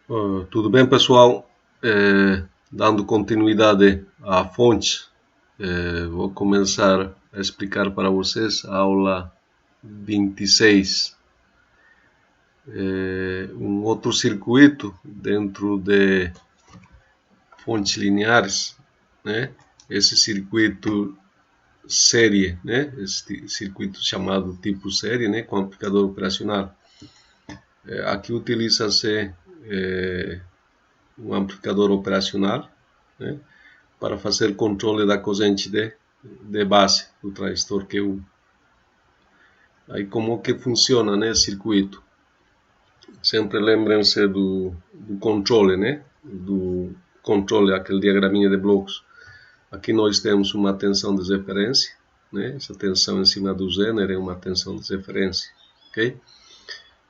Tudo bem, pessoal? Dando continuidade à fonte, vou começar a explicar para vocês a aula 26. Um outro circuito dentro de fontes lineares, né? Esse circuito série, né? Esse circuito chamado tipo série, né? Com amplificador operacional. Aqui utiliza-se um amplificador operacional, né, para fazer controle da corrente de base do transistor Q1. Aí como que funciona, né, circuito? Sempre lembrem-se do controle, né, do controle, aquele diagraminha de blocos. Aqui nós temos uma tensão de referência, né, essa tensão em cima do Zener é uma tensão de referência, ok?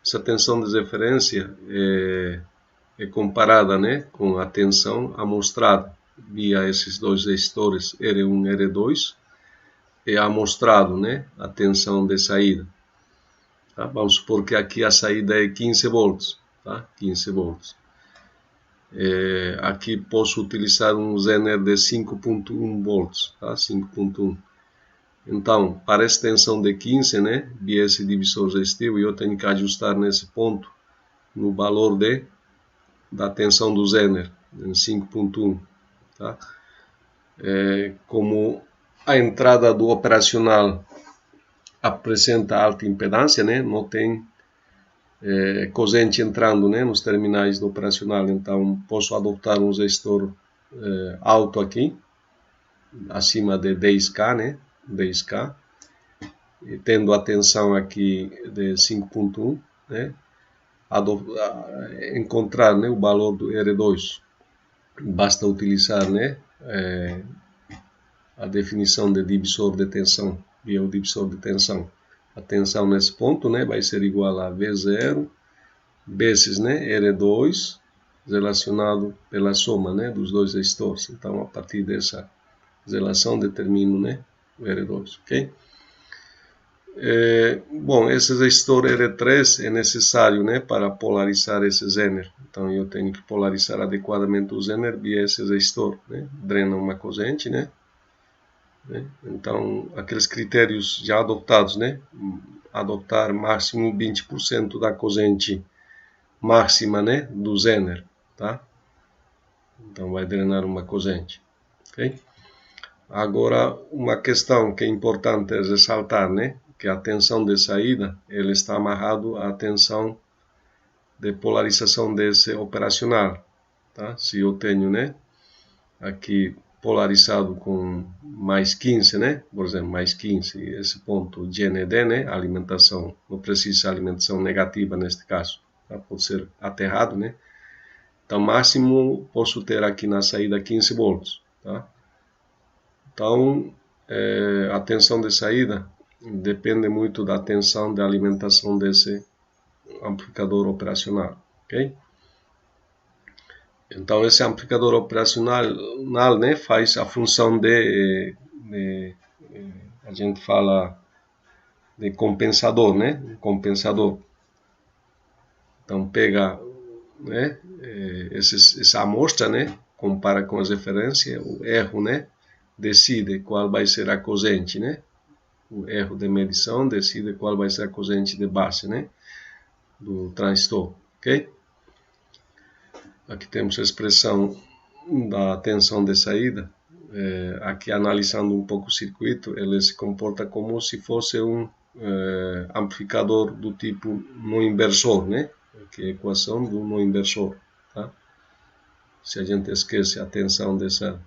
Essa tensão de referência é comparada, né, com a tensão amostrada via esses dois resistores R1 e R2, é amostrado, né, a tensão de saída. Tá? Vamos supor que aqui a saída é 15 volts, tá? 15 volts. Aqui posso utilizar um Zener de 5.1 volts, tá? 5.1. Então, para essa tensão de 15, né, via esse divisor resistivo, eu tenho que ajustar nesse ponto no valor da tensão do Zener, em 5.1. Tá? Como a entrada do operacional apresenta alta impedância, né? Não tem corrente entrando, né, nos terminais do operacional, então posso adotar um resistor alto aqui, acima de 10K, né, 10K, e tendo a tensão aqui de 5.1, né, encontrar, né, o valor do R2. Basta utilizar, né, a definição de divisor de tensão, via o divisor de tensão. A tensão nesse ponto, né, vai ser igual a V0 vezes, né, R2 relacionado pela soma, né, dos dois resistores. Então, a partir dessa relação determino, né, o R2, ok? Bom, esse resistor R3 é necessário, né, para polarizar esse Zener. Então, eu tenho que polarizar adequadamente o Zener via esse resistor, né? Drena uma corrente, né? Então, aqueles critérios já adotados, né? Adotar máximo 20% da corrente máxima, né, do Zener, tá? Então, vai drenar uma corrente, ok? Agora, uma questão que é importante ressaltar, né, que a tensão de saída, ele está amarrado à tensão de polarização desse operacional, tá? Se eu tenho, né, aqui polarizado com mais 15, né, por exemplo, mais 15, esse ponto GND, né, alimentação, não precisa alimentação negativa neste caso, tá? Pode ser aterrado, né? Então, máximo posso ter aqui na saída 15 volts, tá? Então, a tensão de saída depende muito da tensão de alimentação desse amplificador operacional, ok? Então, esse amplificador operacional, né, faz a função a gente fala de compensador, né? Compensador. Então, pega, né, essa amostra, né, compara com as referências, o erro, né, decide qual vai ser a corrente, né? O erro de medição decide qual vai ser a corrente de base, né, do transistor, ok? Aqui temos a expressão da tensão de saída. Aqui, analisando um pouco o circuito, ele se comporta como se fosse um amplificador do tipo no inversor, né? Que é a equação do no inversor, tá? Se a gente esquece a tensão dessa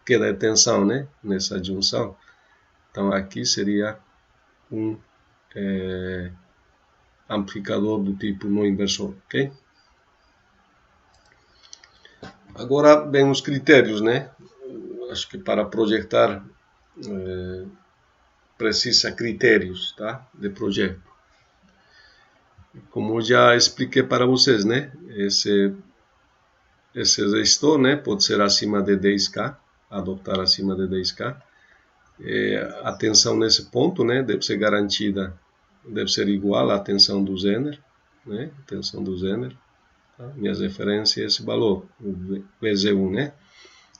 queda de tensão, né, nessa junção, então aqui seria um amplificador do tipo no inversor, ok? Agora vem os critérios, né? Acho que para projetar precisa critérios, tá? De projeto. Como já expliquei para vocês, né? Esse resistor, né, pode ser acima de 10K, adotar acima de 10K. A tensão nesse ponto, né, deve ser garantida, deve ser igual à tensão do Zener, né, tensão do Zener, Tá? Minha referência é esse valor, o VZ1, né?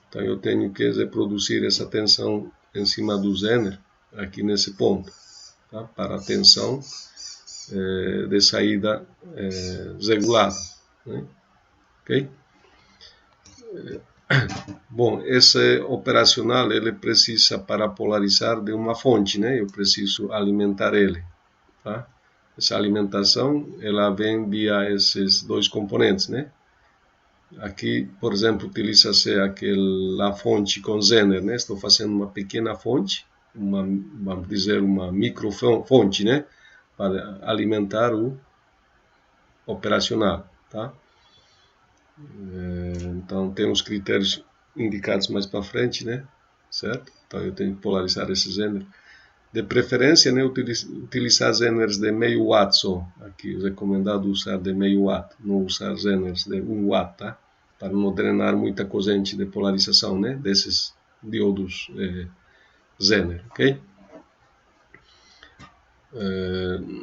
Então eu tenho que reproduzir essa tensão em cima do Zener, aqui nesse ponto, tá? Para a tensão de saída regulada, né? Ok? Bom, esse operacional ele precisa, para polarizar, de uma fonte, né? Eu preciso alimentar ele, tá? Essa alimentação ela vem via esses dois componentes, né? Aqui, por exemplo, utiliza-se aquela fonte com Zener, né? Estou fazendo uma pequena fonte, vamos dizer uma microfonte, né? Para alimentar o operacional, tá? Então tem os critérios indicados mais para frente, né? Certo? Então eu tenho que polarizar esse Zener. De preferência, né, utilizar Zeners de meio watt só. Aqui é recomendado usar de meio watt, não usar Zeners de 1 watt, tá? Para não drenar muita corrente de polarização, né, desses diodos Zener, ok?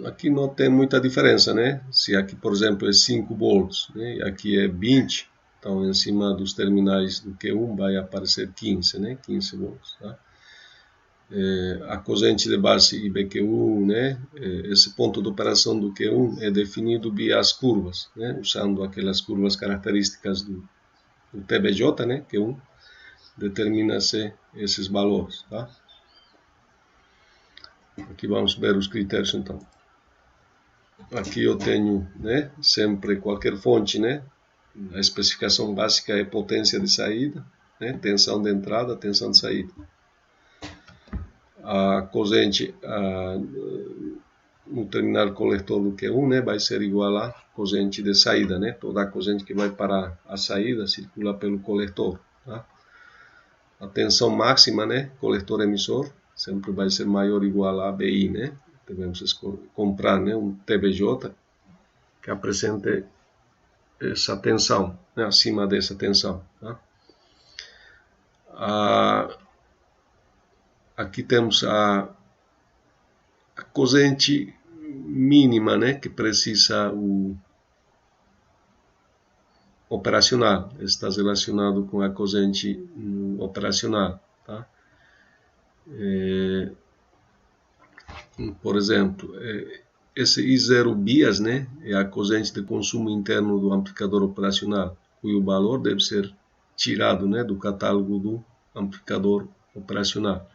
Aqui não tem muita diferença, né? Se aqui, por exemplo, é 5 volts, né, e aqui é 20, então em cima dos terminais do Q1 vai aparecer 15, né, 15 volts, tá? A corrente de base IBQ1, né? Esse ponto de operação do Q1 é definido via as curvas, né? Usando aquelas curvas características do TBJ, né? Q1, determina-se esses valores, tá? Aqui vamos ver os critérios então. Aqui eu tenho, né? Sempre qualquer fonte, né? A especificação básica é potência de saída, né? Tensão de entrada, tensão de saída. A corrente no terminal coletor do Q1, né, vai ser igual à corrente de saída, né? Toda a corrente que vai para a saída circula pelo coletor, tá? A tensão máxima, né, coletor emissor, sempre vai ser maior ou igual a BI, né? Devemos comprar, né, um TBJ que apresente essa tensão, né, acima dessa tensão, tá? Aqui temos a corrente mínima, né, que precisa o operacional, está relacionado com a corrente operacional, tá? Por exemplo, esse I0 bias, né, é a corrente de consumo interno do amplificador operacional, cujo valor deve ser tirado, né, do catálogo do amplificador operacional.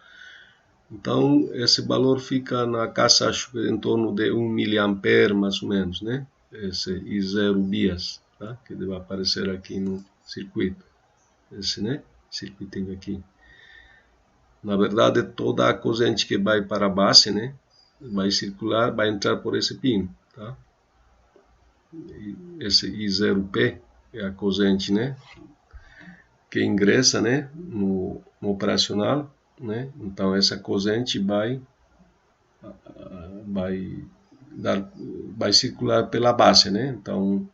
Então, esse valor fica na casa, acho que em torno de 1 mA mais ou menos, né? Esse I0 bias, tá? Que deve aparecer aqui no circuito. Esse, né? Circuitinho aqui. Na verdade, toda a corrente que vai para a base, né? Vai circular, vai entrar por esse pino, tá? Esse I0P é a corrente, né? Que ingressa, né? No operacional, né? Então essa corrente vai circular pela base, né? Então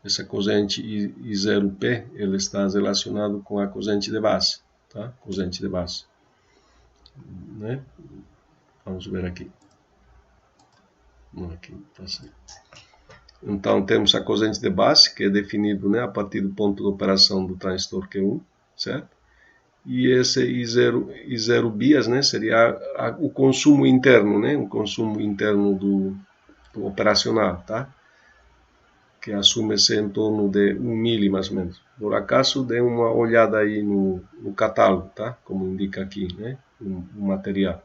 essa corrente I0P ele está relacionado com a corrente de base, tá? Corrente de base, né? Vamos ver aqui. Aqui tá certo. Então temos a corrente de base que é definido, né, a partir do ponto de operação do transistor Q1, certo? E esse I0 bias, né, seria o consumo interno, né, o consumo interno do operacional, tá? Que assume-se em torno de 1 mili mais ou menos. Por acaso, dê uma olhada aí no catálogo, tá? Como indica aqui, né, o material.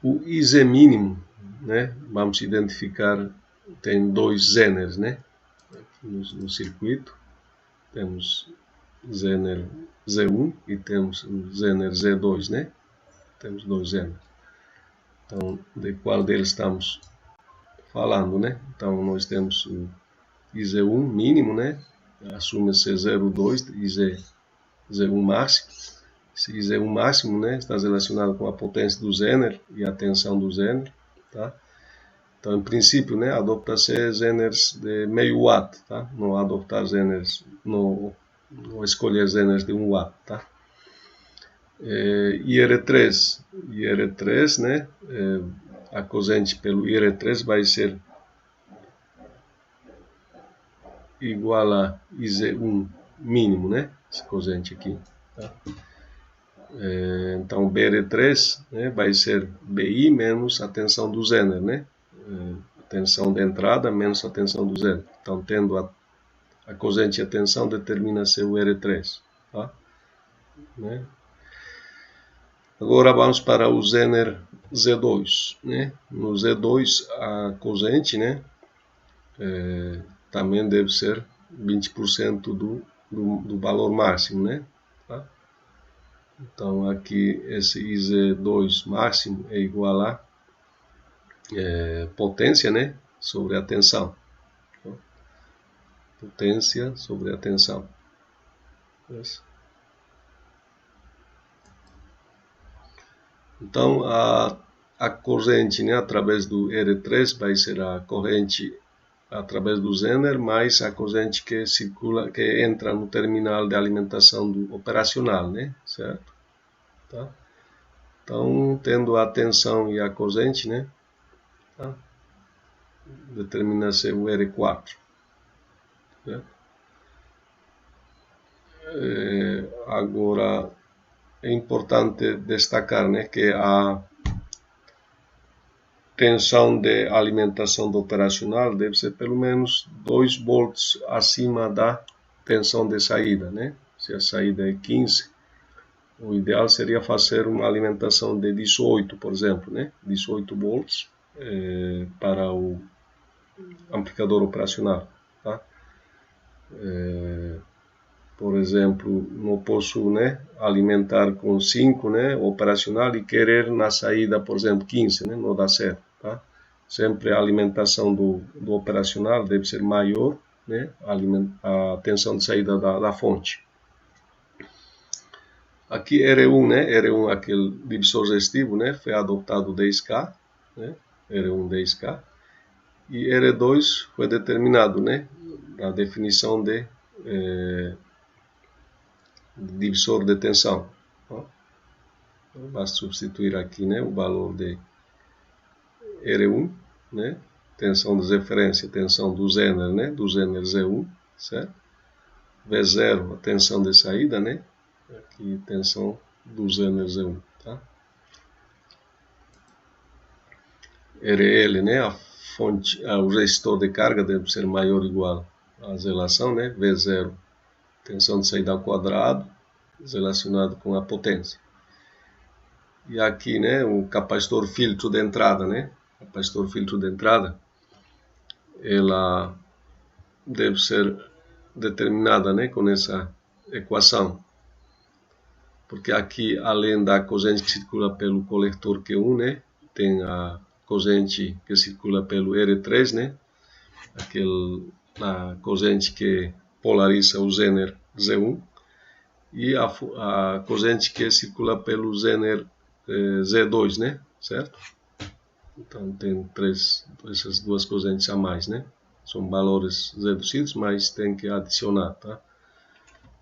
O IZ mínimo, né, vamos identificar, tem dois Zeners, né? No circuito temos Zener Z1 e temos o Zener Z2, né? Temos dois Zeners. Então, de qual deles estamos falando, né? Então, nós temos o IZ1 mínimo, né? Assume-se 0,2 e Z1 máximo. Esse IZ1 máximo, né, está relacionado com a potência do Zener e a tensão do Zener, tá? Então, em princípio, né, adopta-se Zeners de meio watt, tá? Não adoptar Zeners, não escolher Zeners de 1 watt, tá? IR3, né, a corrente pelo IR3 vai ser igual a IZ1 mínimo, né? Essa corrente aqui. Tá? Então, BR3, né, vai ser BI menos a tensão do Zener, né? A tensão de entrada menos a tensão do Zener. Então, tendo a corrente e a tensão, determina-se o R3. Tá? Né? Agora vamos para o Zener Z2. Né? No Z2, a corrente, né, também deve ser 20% do valor máximo. Né? Tá? Então, aqui esse IZ2 máximo é igual a potência, né, sobre a tensão. Potência sobre a tensão. Então, a corrente, né, através do R3 vai ser a corrente através do Zener mais a corrente que circula, que entra no terminal de alimentação operacional, né, certo? Tá? Então, tendo a tensão e a corrente, né, tá? Determina-se o R4. Né? Agora, é importante destacar, né, que a tensão de alimentação do operacional deve ser pelo menos 2 volts acima da tensão de saída. Né? Se a saída é 15, o ideal seria fazer uma alimentação de 18, por exemplo, né? 18 volts para o amplificador operacional. Tá? Por exemplo, não posso, né, alimentar com 5, né, operacional e querer na saída, por exemplo, 15, né, não dá certo. Tá? Sempre a alimentação do operacional deve ser maior, né, a tensão de saída da fonte. Aqui R1, né, R1 aquele divisor resistivo, né, foi adotado 10K, né, R1 10K, e R2 foi determinado, né, a definição de divisor de tensão. Basta substituir aqui, né, o valor de R1, né, tensão de referência, tensão do Zener, né, do Zener Z1, certo? V0, a tensão de saída, né, aqui tensão do Zener Z1, tá? RL, né, a fonte, o resistor de carga deve ser maior ou igual à relação, né, V0, tensão de saída ao quadrado, relacionado com a potência. E aqui, né, o capacitor filtro de entrada, né, capacitor filtro de entrada, ela deve ser determinada, né, com essa equação, porque aqui, além da corrente que circula pelo coletor Q1, né, tem a corrente que circula pelo R3, né, a corrente que polariza o Zener Z1, e a corrente que circula pelo Zener Z2, né, certo? Então tem essas duas correntes a mais, né? São valores reduzidos, mas tem que adicionar, tá?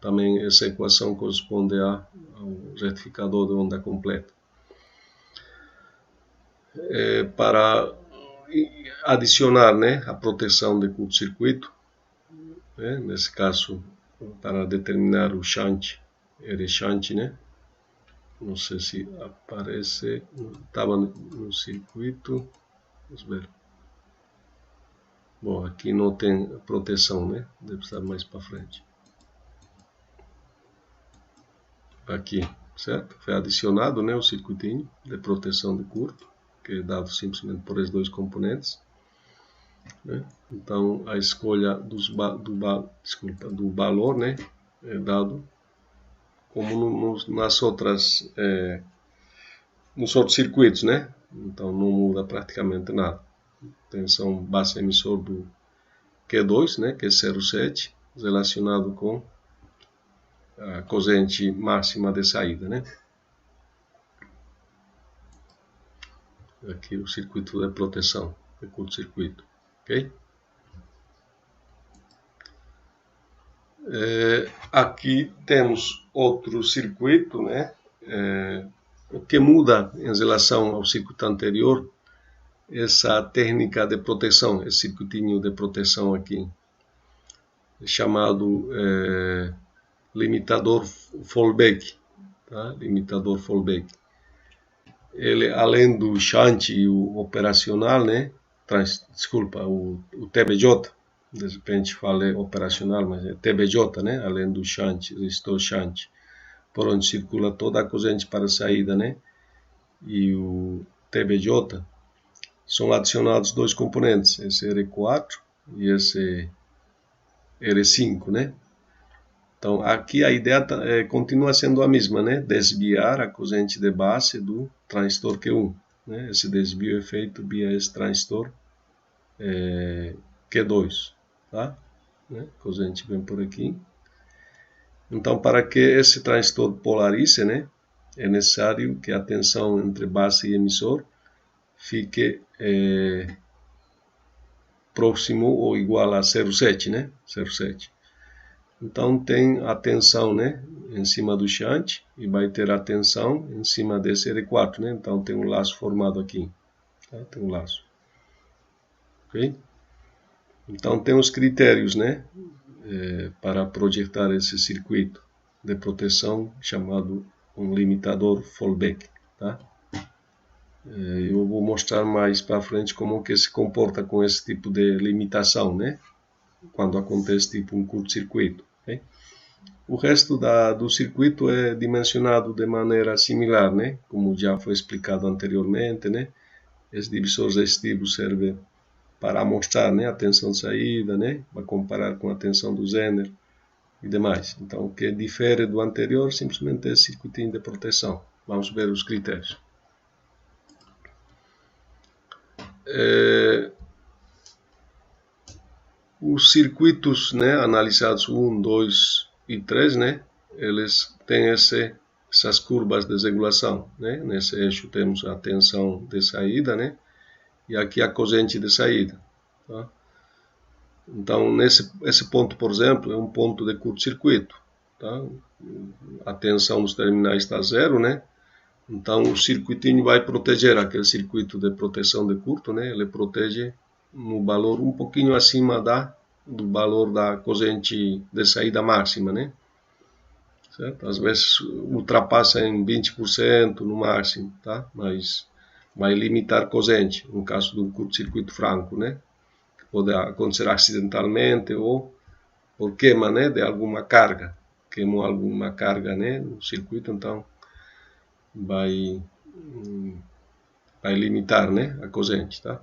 Também essa equação corresponde ao retificador de onda completa. Para adicionar, né, a proteção de curto-circuito, né, nesse caso, para determinar o shunt, R-shunt, né? Não sei se aparece, estava no circuito, vamos ver. Bom, aqui não tem proteção, né? Deve estar mais para frente. Aqui, certo? Foi adicionado, né, o circuitinho de proteção de curto, que é dado simplesmente por esses dois componentes. Né? Então, a escolha do valor, né, é dado como nos outros circuitos, né? Então, não muda praticamente nada. Tensão base emissor do Q2, né, que é 0,7, relacionado com a corrente máxima de saída, né? Aqui o circuito de proteção, de curto-circuito, ok? Aqui temos outro circuito, né? O que muda em relação ao circuito anterior essa técnica de proteção, esse circuitinho de proteção aqui, chamado limitador fallback, tá? Limitador fallback. Ele, além do shunt e o operacional, né? Desculpa, o TBJ, de repente falei operacional, mas é TBJ, né? Além do shunt, resistor shunt, por onde circula toda a corrente para a saída, né? E o TBJ, são adicionados dois componentes, esse R4 e esse R5, né? Então, aqui a ideia continua sendo a mesma, né? Desviar a corrente de base do transistor Q1. Né? Esse desvio é feito via esse transistor Q2. Tá? Né? A corrente vem por aqui. Então, para que esse transistor polarize, né? É necessário que a tensão entre base e emissor fique próximo ou igual a 0,7, né? 0,7. Então tem a tensão, né, em cima do shunt e vai ter a tensão em cima desse R4, né? Então tem um laço formado aqui, tá? Tem um laço, ok? Então tem os critérios, né, para projetar esse circuito de proteção chamado um limitador fallback, tá? Eu vou mostrar mais para frente como que se comporta com esse tipo de limitação, né? Quando acontece tipo um curto-circuito, ok? O resto do circuito é dimensionado de maneira similar, né? Como já foi explicado anteriormente, né? Esse divisor resistivo serve para mostrar, né, a tensão de saída, né? Para comparar com a tensão do Zener e demais. Então, o que difere do anterior simplesmente é esse circuitinho de proteção. Vamos ver os critérios. Os circuitos, né, analisados 1, 2 e 3, né, eles têm essas curvas de regulação, né? Nesse eixo temos a tensão de saída, né? E aqui a corrente de saída, tá? Então, esse ponto, por exemplo, é um ponto de curto-circuito, tá? A tensão nos terminais está zero, né? Então, o circuitinho vai proteger aquele circuito de proteção de curto, né? Ele protege no valor um pouquinho acima do valor da corrente de saída máxima, né? Certo? Às vezes ultrapassa em 20% no máximo, tá? Mas vai limitar corrente, no caso de um curto-circuito franco, né? Pode acontecer acidentalmente ou por queima, né, de alguma carga. Queimou alguma carga, né, no circuito, então vai limitar, né, a corrente, tá?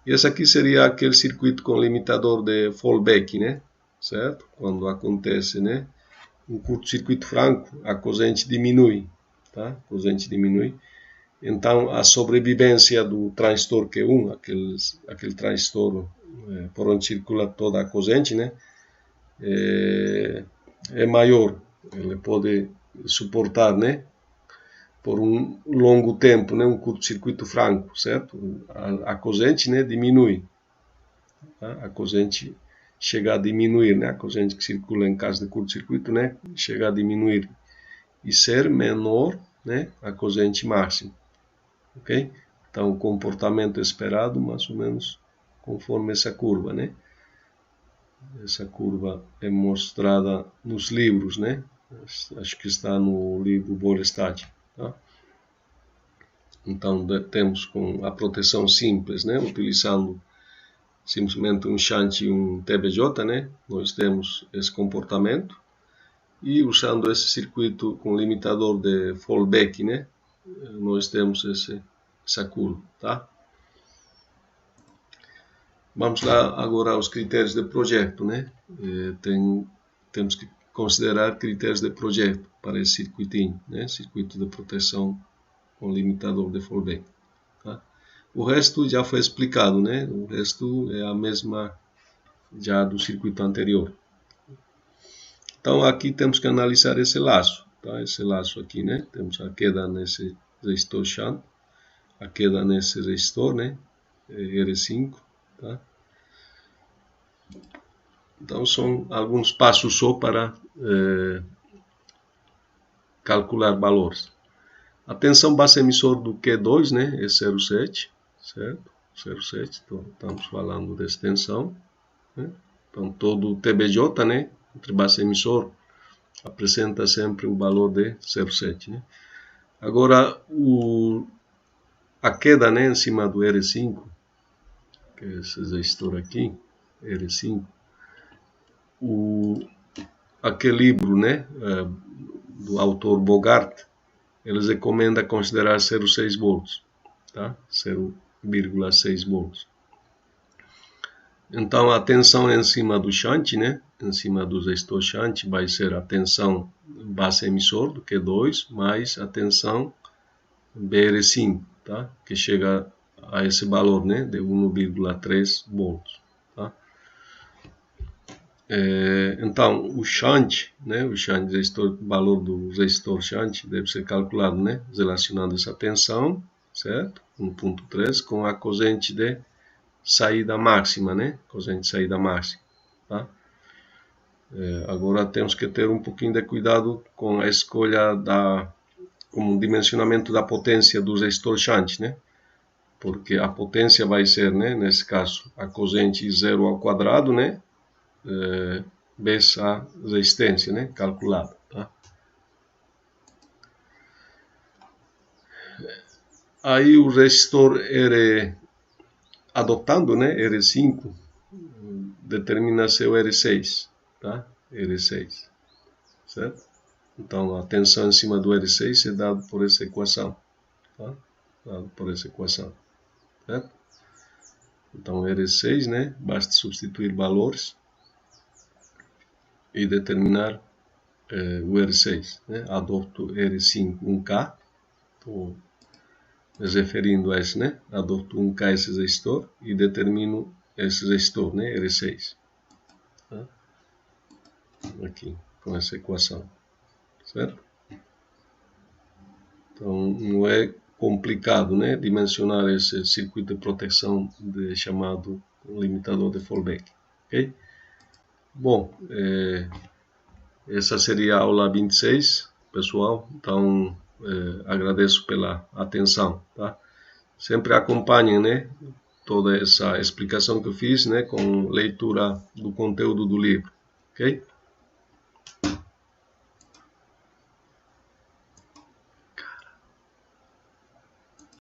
E esse aqui seria aquele circuito com limitador de fallback, né? Certo? Quando acontece, né, um curto-circuito franco, a corrente diminui, tá? A corrente diminui. Então, a sobrevivência do transistor Q1, aquele transistor por onde circula toda a corrente, né, é maior. Ele pode suportar, né, por um longo tempo, né, um curto-circuito franco, certo? A corrente, né, diminui. Tá? A corrente chega a diminuir, né, a corrente que circula em caso de curto-circuito, né, chega a diminuir e ser menor, né, a corrente máxima, ok? Então, o comportamento esperado, mais ou menos, conforme essa curva, né? Essa curva é mostrada nos livros, né? Acho que está no livro Bohrenstat, tá? Então, temos com a proteção simples, né? Utilizando simplesmente um shunt e um TBJ, né? Nós temos esse comportamento. E usando esse circuito com limitador de fallback, né? Nós temos essa curva, tá? Vamos lá agora aos critérios de projeto, né? Temos que considerar critérios de projeto para esse circuitinho, né? Circuito de proteção com limitador de fallback, tá? O resto já foi explicado, né? O resto é a mesma já do circuito anterior. Então aqui temos que analisar esse laço, tá? Esse laço aqui, né? Temos a queda nesse resistor shunt, a queda nesse resistor, né? R5, tá? Então são alguns passos só para calcular valores. A tensão base emissor do Q2, né, é 0,7, certo? 0,7, então estamos falando de extensão, né? Então todo o TBJ, né, entre base e emissor, apresenta sempre o valor de 0,7, né? Agora, a queda, né, em cima do R5, que é esse resistor aqui, R5, aquele livro, né, do autor Bogart, eles recomendam considerar 0,6 volts, tá? 0,6 volts. Então a tensão em cima do shunt, né, em cima do resistor shunt, vai ser a tensão base emissor do Q2 mais a tensão BR5, tá? Que chega a esse valor, né, de 1,3 volts, tá? Então o shunt, né, o valor do resistor shunt deve ser calculado, né, relacionando essa tensão, certo? 1,3 com a corrente de saída máxima, né? Corrente de saída máxima, tá? Agora temos que ter um pouquinho de cuidado com a escolha com o dimensionamento da potência do resistor shunt, né? Porque a potência vai ser, né, nesse caso, a corrente 0 ao quadrado, né? Vezes a resistência, né, calculada, tá? Aí o resistor adotando, né, R5, determina seu R6, tá? R6, certo? Então a tensão em cima do R6 é dado por essa equação, tá? Dado por essa equação, certo? Então R6, né, basta substituir valores e determinar o R6, né? Adopto R5 1K, estou me referindo a esse, né? Adopto 1K esse resistor e determino esse resistor, né? R6, tá? Aqui, com essa equação, certo? Então não é complicado, né, dimensionar esse circuito de proteção chamado limitador de fallback, ok? Bom, essa seria a aula 26, pessoal. Então agradeço pela atenção, tá? Sempre acompanhem, né, toda essa explicação que eu fiz, né, com leitura do conteúdo do livro, ok?